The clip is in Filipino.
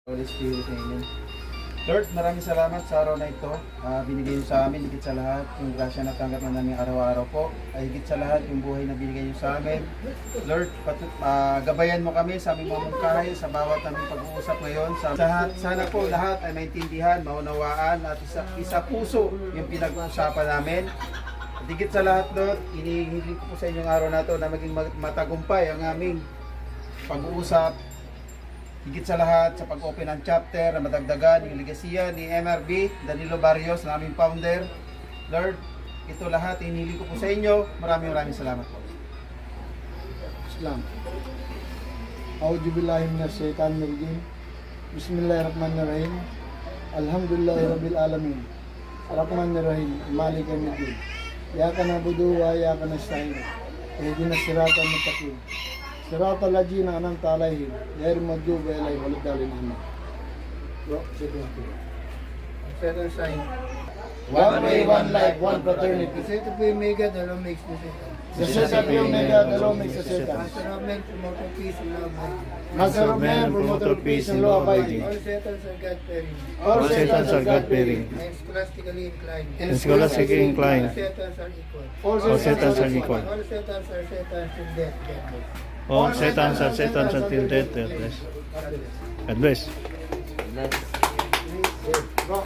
Holy Spirit, Amen. Lord, maraming salamat sa araw na ito. Binigay niyo sa amin, higit sa lahat, yung grasya na tanggap na namin araw-araw po. Ay higit sa lahat, yung buhay na binigay niyo sa amin. Lord, gabayan mo kami sa aming mamungkahay, sa bawat aming pag-uusap ngayon. Sana po lahat ay maintindihan, maunawaan, at isa puso yung pinag-uusapan namin. At higit sa lahat, Lord, inihiling ko po sa inyong araw na ito na maging matagumpay ang aming pag-uusap. Higit sa lahat, sa pag-open ng chapter na madagdagan yung legasiya ni MRB, Danilo Barrios, na aming founder. Lord, ito lahat, hinili ko po sa inyo. Maraming salamat po. Islam. A'udzubillahi minasyaitanir rajim. Bismillahirrahmanirrahim. Alhamdulillahirabbil alamin. Arrahmanirrahim. Maliki yaumiddin. Iyyaka na'budu wa iyyaka nasta'in. Ihdinas siratal mustaqim. Siratal ladzina an'amta 'alaihim ghairil maghdubi 'alaihim waladdallin. Bro, second sign. One way, one life, one fraternity. Zeta Pi Omega, the Law makes the Zeta. The Zeta Pi Omega, the Law makes the Zeta. Master of men, promoter of peace and law abiding. Master of men, promoter of peace and law abiding. All Zetans are God-fearing. All Zetans are God-fearing. And scholastically inclined. And scholastically inclined. All Zetans are equal. All Zetans are equal. All Zetans are Zetans till death, deathless. All Zetans are Zetans until death. God bless. Bro,